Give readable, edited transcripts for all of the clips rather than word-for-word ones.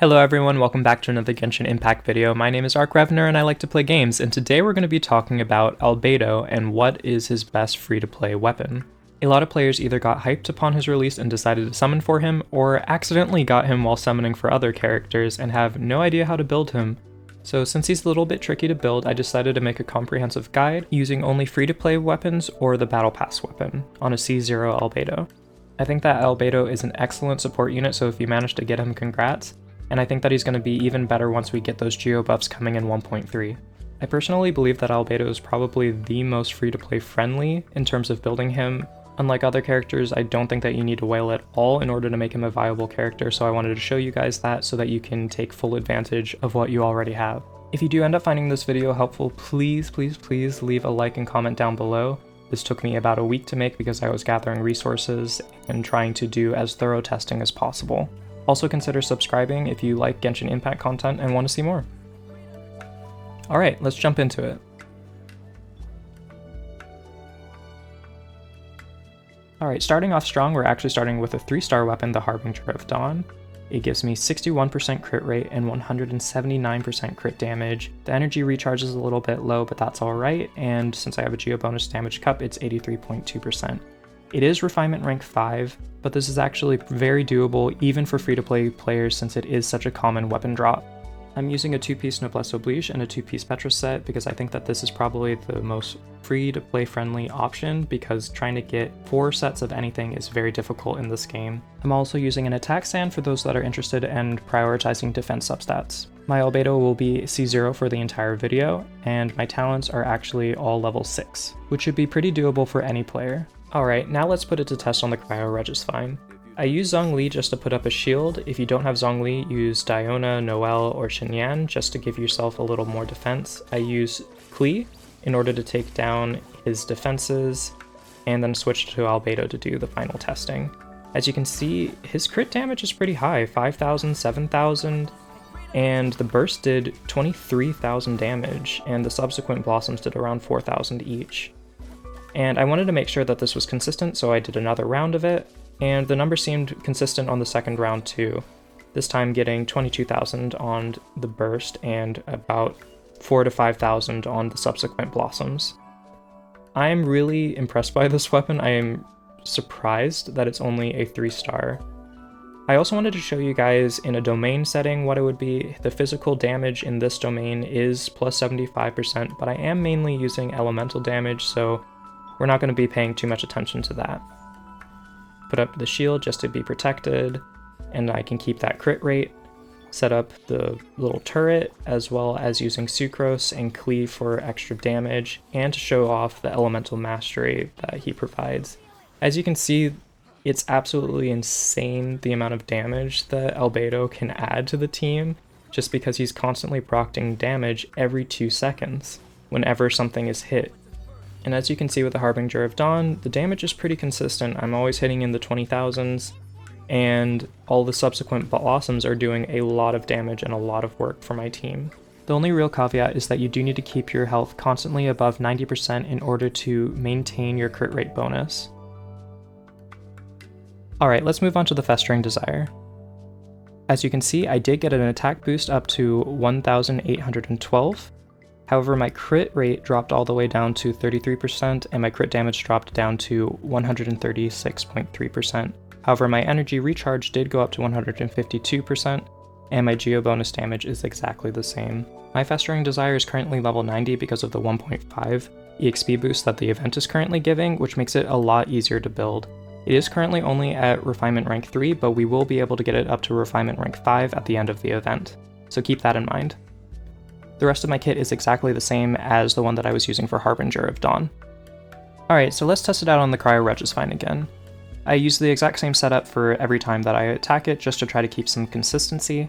Hello everyone, welcome back to another Genshin Impact video. My name is Arc Revener and I like to play games, and today we're going to be talking about Albedo and what is his best free-to-play weapon. A lot of players either got hyped upon his release and decided to summon for him, or accidentally got him while summoning for other characters and have no idea how to build him. So since he's a little bit tricky to build, I decided to make a comprehensive guide using only free-to-play weapons or the Battle Pass weapon on a C0 Albedo. I think that Albedo is an excellent support unit, so if you manage to get him, congrats. And I think that he's going to be even better once we get those geo buffs coming in 1.3. I personally believe that Albedo is probably the most free-to-play friendly in terms of building him. Unlike other characters, I don't think that you need to whale at all in order to make him a viable character, so I wanted to show you guys that so that you can take full advantage of what you already have. If you do end up finding this video helpful, please leave a like and comment down below. This took me about a week to make because I was gathering resources and trying to do as thorough testing as possible. Also consider subscribing if you like Genshin Impact content and want to see more. Alright, let's jump into it. Alright, starting off strong, we're actually starting with a 3-star weapon, the Harbinger of Dawn. It gives me 61% crit rate and 179% crit damage. The energy recharge is a little bit low, but that's alright, and since I have a geo bonus damage cup, it's 83.2%. It is refinement rank 5, but this is actually very doable even for free-to-play players since it is such a common weapon drop. I'm using a 2-piece Noblesse Oblige and a 2-piece Petra set because I think that this is probably the most free-to-play friendly option because trying to get 4 sets of anything is very difficult in this game. I'm also using an attack stand for those that are interested and prioritizing defense substats. My Albedo will be C0 for the entire video, and my talents are actually all level 6, which should be pretty doable for any player. Alright, now let's put it to test on the Cryo Regisvine. I use Zhongli just to put up a shield. If you don't have Zhongli, use Diona, Noelle, or Xinyan just to give yourself a little more defense. I use Klee in order to take down his defenses, and then switch to Albedo to do the final testing. As you can see, his crit damage is pretty high, 5,000, 7,000, and the burst did 23,000 damage, and the subsequent blossoms did around 4,000 each. And I wanted to make sure that this was consistent, so I did another round of it, and the number seemed consistent on the second round too. This time getting 22,000 on the burst and about 4,000 to 5,000 on the subsequent blossoms. I am really impressed by this weapon. I am surprised that it's only a 3-star. I also wanted to show you guys in a domain setting what it would be. The physical damage in this domain is plus 75%, but I am mainly using elemental damage, so we're not going to be paying too much attention to that. Put up the shield just to be protected, and I can keep that crit rate. Set up the little turret, as well as using Sucrose and Klee for extra damage, and to show off the elemental mastery that he provides. As you can see, it's absolutely insane the amount of damage that Albedo can add to the team, just because he's constantly procting damage every 2 seconds, whenever something is hit. And as you can see with the Harbinger of Dawn, the damage is pretty consistent. I'm always hitting in the 20,000s, and all the subsequent blossoms are doing a lot of damage and a lot of work for my team. The only real caveat is that you do need to keep your health constantly above 90% in order to maintain your crit rate bonus. Alright, let's move on to the Festering Desire. As you can see, I did get an attack boost up to 1,812. However, my crit rate dropped all the way down to 33%, and my crit damage dropped down to 136.3%. However, my energy recharge did go up to 152%, and my geo bonus damage is exactly the same. My Festering Desire is currently level 90 because of the 1.5 EXP boost that the event is currently giving, which makes it a lot easier to build. It is currently only at refinement rank 3, but we will be able to get it up to refinement rank 5 at the end of the event, so keep that in mind. The rest of my kit is exactly the same as the one that I was using for Harbinger of Dawn. Alright, so let's test it out on the Cryo Regisvine again. I use the exact same setup for every time that I attack it just to try to keep some consistency.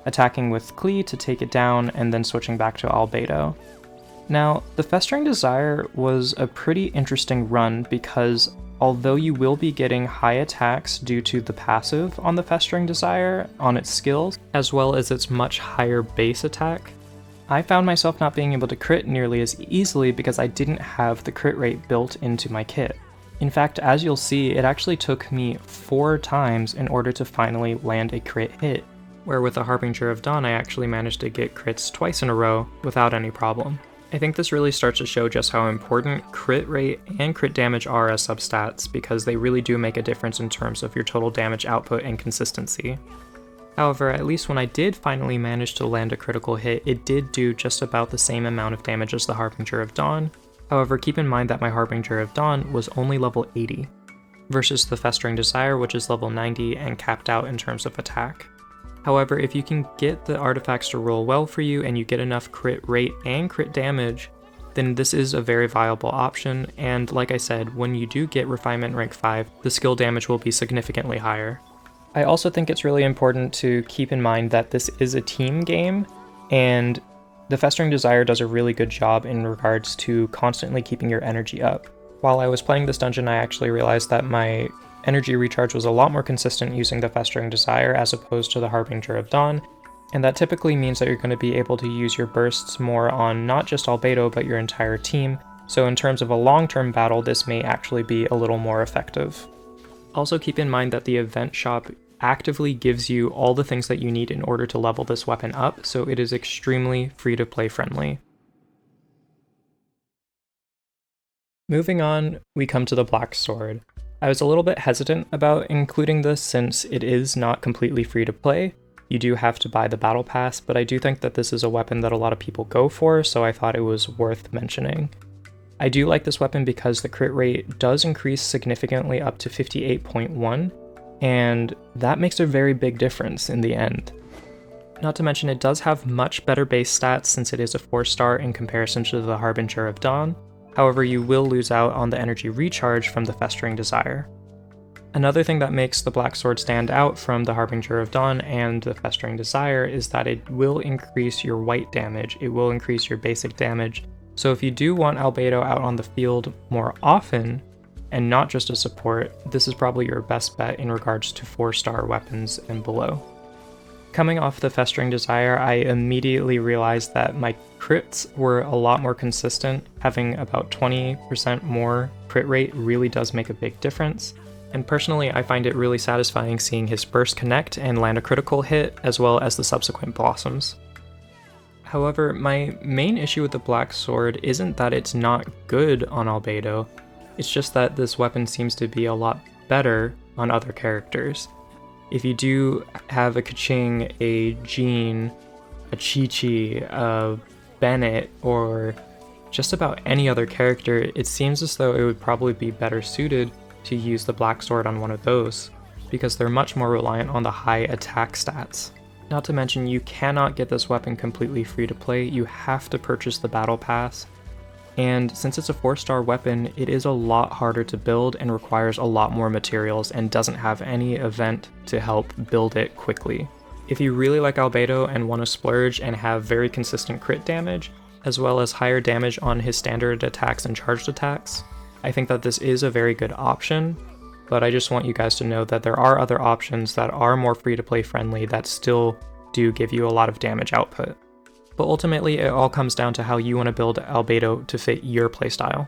Attacking with Klee to take it down, and then switching back to Albedo. Now, the Festering Desire was a pretty interesting run because although you will be getting high attacks due to the passive on the Festering Desire on its skills, as well as its much higher base attack, I found myself not being able to crit nearly as easily because I didn't have the crit rate built into my kit. In fact, as you'll see, it actually took me 4 times in order to finally land a crit hit, where with the Harbinger of Dawn I actually managed to get crits twice in a row without any problem. I think this really starts to show just how important crit rate and crit damage are as substats, because they really do make a difference in terms of your total damage output and consistency. However, at least when I did finally manage to land a critical hit, it did do just about the same amount of damage as the Harbinger of Dawn. However, keep in mind that my Harbinger of Dawn was only level 80, versus the Festering Desire, which is level 90 and capped out in terms of attack. However, if you can get the artifacts to roll well for you and you get enough crit rate and crit damage, then this is a very viable option, and like I said, when you do get Refinement rank 5, the skill damage will be significantly higher. I also think it's really important to keep in mind that this is a team game, and the Festering Desire does a really good job in regards to constantly keeping your energy up. While I was playing this dungeon, I actually realized that my energy recharge was a lot more consistent using the Festering Desire as opposed to the Harbinger of Dawn, and that typically means that you're going to be able to use your bursts more on not just Albedo but your entire team, so in terms of a long-term battle this may actually be a little more effective. Also keep in mind that the event shop actively gives you all the things that you need in order to level this weapon up, so it is extremely free-to-play friendly. Moving on, we come to the Black Sword. I was a little bit hesitant about including this since it is not completely free to play. You do have to buy the battle pass, but I do think that this is a weapon that a lot of people go for, so I thought it was worth mentioning. I do like this weapon because the crit rate does increase significantly up to 58.1, and that makes a very big difference in the end. Not to mention it does have much better base stats since it is a 4-star in comparison to the Harbinger of Dawn. However, you will lose out on the energy recharge from the Festering Desire. Another thing that makes the Black Sword stand out from the Harbinger of Dawn and the Festering Desire is that it will increase your white damage, it will increase your basic damage, so if you do want Albedo out on the field more often, and not just a support, this is probably your best bet in regards to 4-star weapons and below. Coming off the Festering Desire, I immediately realized that my crits were a lot more consistent. Having about 20% more crit rate really does make a big difference. And personally, I find it really satisfying seeing his burst connect and land a critical hit, as well as the subsequent blossoms. However, my main issue with the Black Sword isn't that it's not good on Albedo, it's just that this weapon seems to be a lot better on other characters. If you do have a Kaching, a Jean, a Chi-Chi, a Bennett, or just about any other character, it seems as though it would probably be better suited to use the Black Sword on one of those, because they're much more reliant on the high attack stats. Not to mention, you cannot get this weapon completely free to play, you have to purchase the battle pass, and since it's a 4-star weapon, it is a lot harder to build and requires a lot more materials and doesn't have any event to help build it quickly. If you really like Albedo and want to splurge and have very consistent crit damage, as well as higher damage on his standard attacks and charged attacks, I think that this is a very good option, but I just want you guys to know that there are other options that are more free-to-play friendly that still do give you a lot of damage output. But ultimately, it all comes down to how you want to build Albedo to fit your playstyle.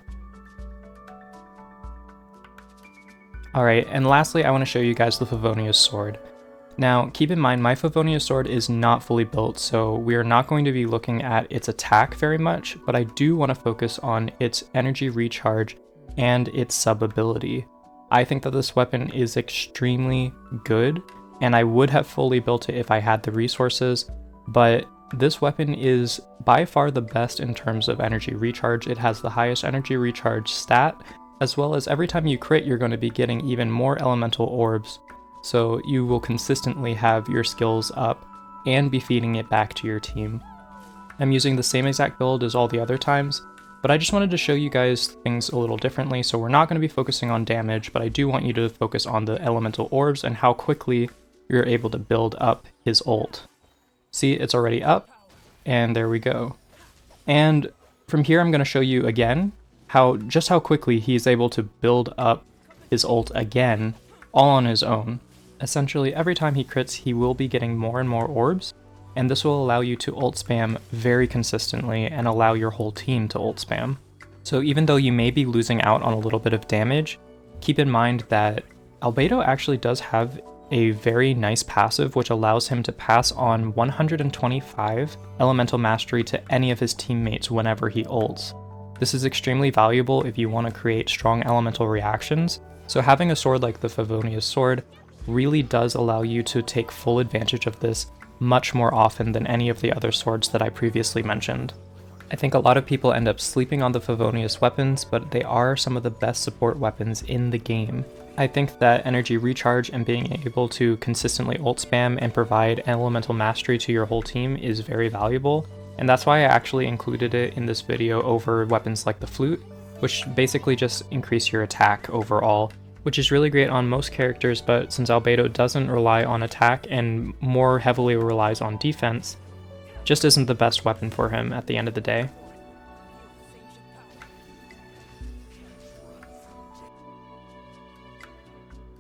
Alright, and lastly, I want to show you guys the Favonius Sword. Now, keep in mind, my Favonius Sword is not fully built, so we are not going to be looking at its attack very much, but I do want to focus on its energy recharge and its sub-ability. I think that this weapon is extremely good, and I would have fully built it if I had the resources, but this weapon is by far the best in terms of energy recharge. It has the highest energy recharge stat, as well as every time you crit you're going to be getting even more elemental orbs, so you will consistently have your skills up and be feeding it back to your team. I'm using the same exact build as all the other times, but I just wanted to show you guys things a little differently, so we're not going to be focusing on damage, but I do want you to focus on the elemental orbs and how quickly you're able to build up his ult. See, it's already up, and there we go. And from here I'm going to show you again just how quickly he's able to build up his ult again, all on his own. Essentially, every time he crits, he will be getting more and more orbs, and this will allow you to ult spam very consistently and allow your whole team to ult spam. So even though you may be losing out on a little bit of damage, keep in mind that Albedo actually does have a very nice passive which allows him to pass on 125 elemental mastery to any of his teammates whenever he ults. This is extremely valuable if you want to create strong elemental reactions, so having a sword like the Favonius Sword really does allow you to take full advantage of this much more often than any of the other swords that I previously mentioned. I think a lot of people end up sleeping on the Favonius weapons, but they are some of the best support weapons in the game. I think that energy recharge and being able to consistently ult spam and provide elemental mastery to your whole team is very valuable, and that's why I actually included it in this video over weapons like the flute, which basically just increase your attack overall, which is really great on most characters, but since Albedo doesn't rely on attack and more heavily relies on defense, just isn't the best weapon for him at the end of the day.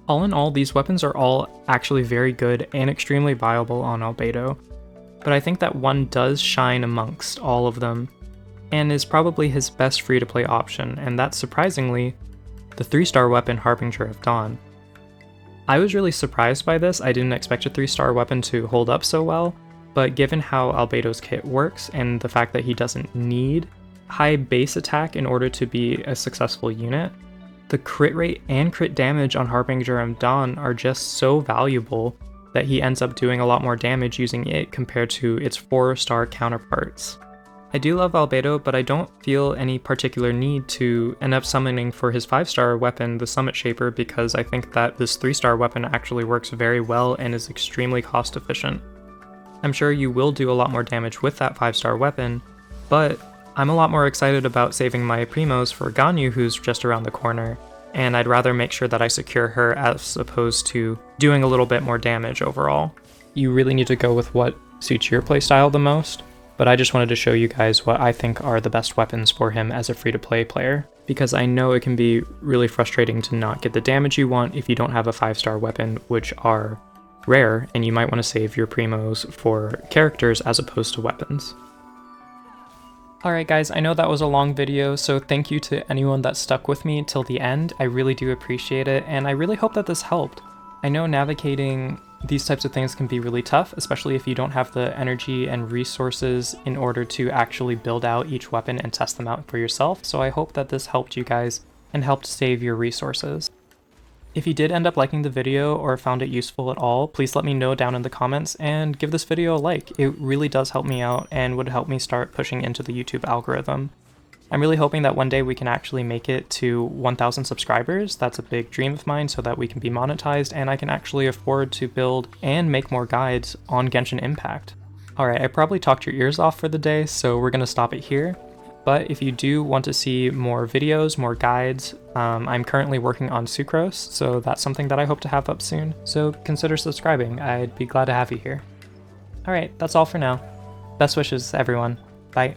All in all, these weapons are all actually very good and extremely viable on Albedo, but I think that one does shine amongst all of them, and is probably his best free-to-play option, and that's surprisingly the 3-star weapon Harbinger of Dawn. I was really surprised by this. I didn't expect a 3-star weapon to hold up so well, but given how Albedo's kit works and the fact that he doesn't need high base attack in order to be a successful unit, the crit rate and crit damage on Harbinger of Dawn are just so valuable that he ends up doing a lot more damage using it compared to its 4-star counterparts. I do love Albedo, but I don't feel any particular need to end up summoning for his 5-star weapon, the Summit Shaper, because I think that this 3-star weapon actually works very well and is extremely cost efficient. I'm sure you will do a lot more damage with that 5-star weapon, but I'm a lot more excited about saving my primos for Ganyu, who's just around the corner, and I'd rather make sure that I secure her as opposed to doing a little bit more damage overall. You really need to go with what suits your playstyle the most, but I just wanted to show you guys what I think are the best weapons for him as a free-to-play player, because I know it can be really frustrating to not get the damage you want if you don't have a 5-star weapon, which are rare, and you might want to save your primos for characters as opposed to weapons. Alright guys, I know that was a long video, so thank you to anyone that stuck with me till the end. I really do appreciate it, and I really hope that this helped. I know navigating these types of things can be really tough, especially if you don't have the energy and resources in order to actually build out each weapon and test them out for yourself, so I hope that this helped you guys and helped save your resources. If you did end up liking the video or found it useful at all, please let me know down in the comments and give this video a like. It really does help me out and would help me start pushing into the YouTube algorithm. I'm really hoping that one day we can actually make it to 1,000 subscribers. That's a big dream of mine, so that we can be monetized and I can actually afford to build and make more guides on Genshin Impact. Alright, I probably talked your ears off for the day, so we're gonna stop it here. But if you do want to see more videos, more guides, I'm currently working on Sucrose, so that's something that I hope to have up soon. So consider subscribing, I'd be glad to have you here. Alright, that's all for now. Best wishes, everyone. Bye.